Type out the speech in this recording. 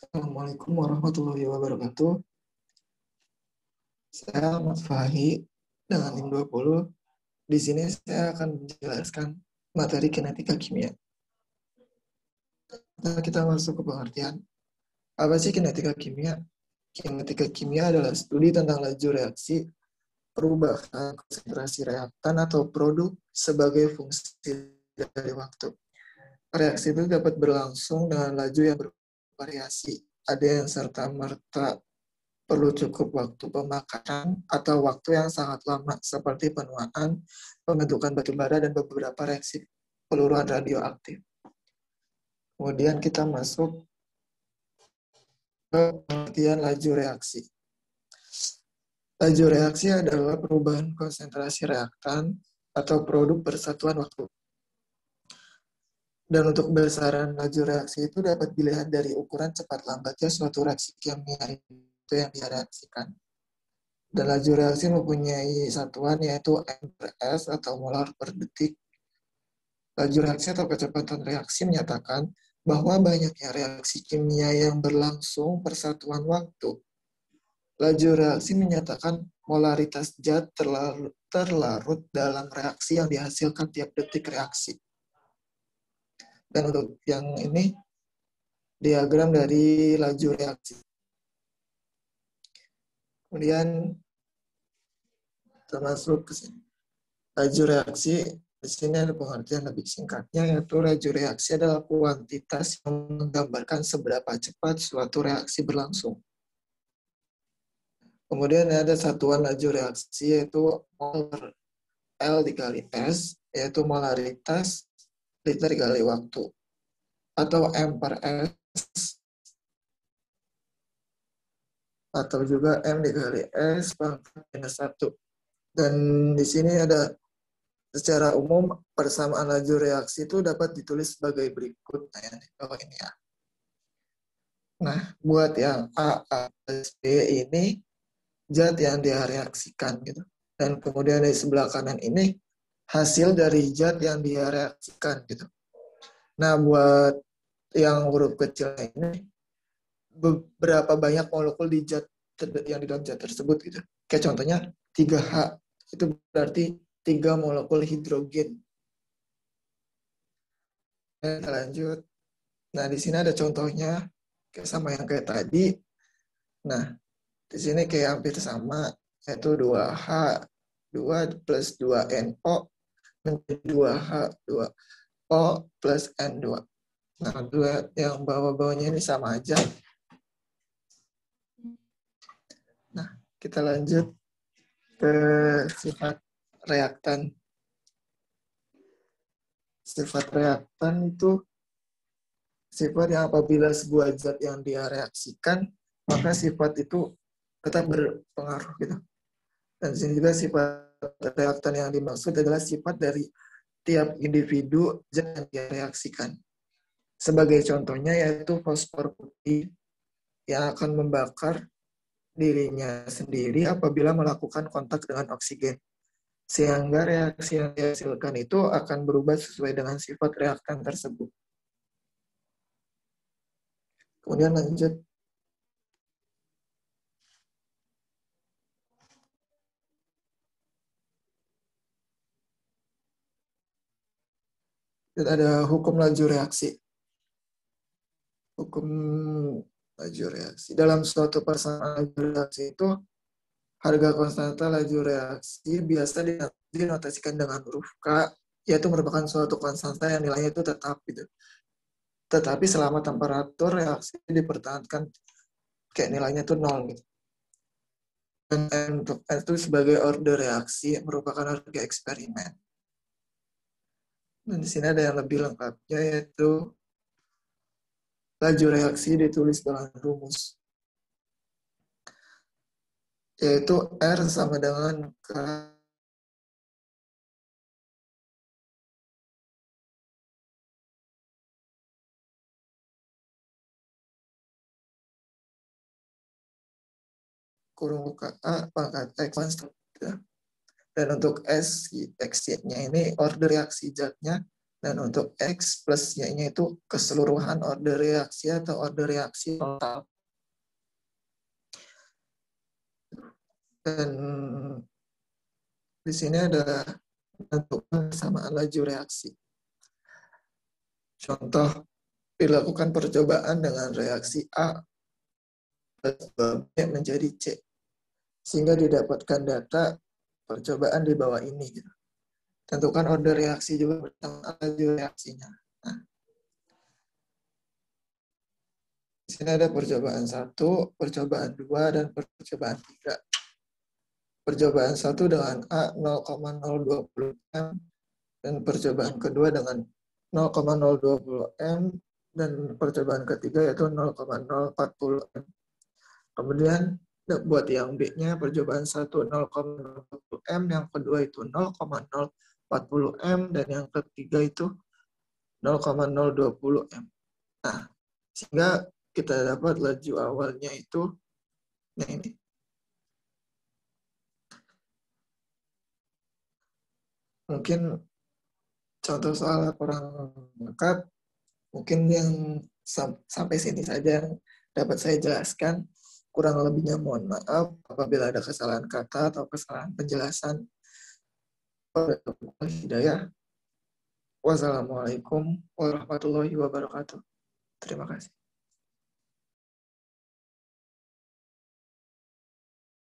Assalamualaikum warahmatullahi wabarakatuh. Saya Ahmad Fahi dengan NIM 20. Di sini saya akan menjelaskan materi kinetika kimia. Nah, kita masuk ke pengertian. Apa sih kinetika kimia? Kinetika kimia adalah studi tentang laju reaksi, perubahan konsentrasi reaktan atau produk sebagai fungsi dari waktu. Reaksi itu dapat berlangsung dengan laju yang bervariasi. Ada yang serta-merta perlu cukup waktu pemakaran atau waktu yang sangat lama seperti penuaan, pembentukan batu bara, dan beberapa reaksi peluruhan radioaktif. Kemudian kita masuk ke pengertian laju reaksi. Laju reaksi adalah perubahan konsentrasi reaktan atau produk persatuan waktu. Dan untuk besaran laju reaksi itu dapat dilihat dari ukuran cepat lambatnya suatu reaksi kimia itu yang direaksikan. Dan laju reaksi mempunyai satuan yaitu M/S atau molar per detik. Laju reaksi atau kecepatan reaksi menyatakan bahwa banyaknya reaksi kimia yang berlangsung persatuan waktu. Laju reaksi menyatakan molaritas zat terlarut dalam reaksi yang dihasilkan tiap detik reaksi. Dan untuk yang ini, diagram dari laju reaksi. Kemudian kita masuk ke sini. Laju reaksi, di sini ada pengertian lebih singkatnya, yaitu laju reaksi adalah kuantitas yang menggambarkan seberapa cepat suatu reaksi berlangsung. Kemudian ada satuan laju reaksi, yaitu molar L dikali S, yaitu molaritas liter dikali waktu, atau M per S, atau juga M dikali S pangkat minus 1. Dan di sini ada secara umum persamaan laju reaksi itu dapat ditulis sebagai berikut. Nah, yang di bawah ini ya. Nah, buat yang A, B ini zat yang direaksikan gitu. Dan kemudian di sebelah kanan ini hasil dari zat yang direaksikan gitu. Nah, buat yang huruf kecil ini beberapa banyak molekul di zat yang di dalam zat tersebut gitu. Kayak contohnya 3H itu berarti 3 molekul hidrogen. Kita lanjut. Nah, di sini ada contohnya kayak sama yang kayak tadi. Nah, di sini kayak hampir sama, yaitu 2H, 2 plus 2NO menjadi 2H, 2O plus N2. Nah, dua yang bawah-bawahnya ini sama aja. Nah, kita lanjut ke sifat reaktan. Sifat reaktan itu sifat yang apabila sebuah zat yang direaksikan, maka sifat itu tetap berpengaruh gitu. Dan sini juga sifat reaktan yang dimaksud adalah sifat dari tiap individu zat yang direaksikan. Sebagai contohnya yaitu fosfor putih yang akan membakar dirinya sendiri apabila melakukan kontak dengan oksigen. Sehingga reaksi yang dihasilkan itu akan berubah sesuai dengan sifat reaktan tersebut. Kemudian lanjut. Ada hukum laju reaksi. Hukum laju reaksi. Dalam suatu persamaan laju reaksi itu, harga konstanta laju reaksi biasa dinotasikan dengan huruf K, yaitu merupakan suatu konstanta yang nilainya itu tetap gitu. Tetapi selama temperatur reaksi dipertahankan kayak nilainya itu 0 gitu. Dan untuk itu sebagai order reaksi merupakan harga eksperimen. Dan di sini ada yang lebih lengkapnya, yaitu laju reaksi ditulis dengan rumus, yaitu R sama dengan K kurung buka A pangkat X konstan. Dan untuk X-nya ini order reaksi zatnya Dan untuk X plus Y-nya itu keseluruhan order reaksi atau order reaksi total. Dan di sini ada menentukan kesamaan laju reaksi. Contoh, dilakukan percobaan dengan reaksi A plus B menjadi C, sehingga didapatkan data percobaan di bawah ini. Tentukan order reaksi juga bersama laju reaksinya. Nah, di sini ada percobaan 1, percobaan 2, dan percobaan 3. Percobaan 1 dengan A 0,020 M, dan percobaan kedua dengan 0,020 M, dan percobaan ketiga yaitu 0,040 M. Kemudian buat yang B-nya percobaan 1 0,020 M, yang kedua itu 0,040 M, dan yang ketiga itu 0,020 M. Nah, sehingga kita dapat laju awalnya itu, nah ini. Mungkin contoh soal kurang lengkap, mungkin yang sampai sini saja yang dapat saya jelaskan. Kurang lebihnya mohon maaf apabila ada kesalahan kata atau kesalahan penjelasan. Hidayah. Wassalamualaikum warahmatullahi wabarakatuh. Terima kasih.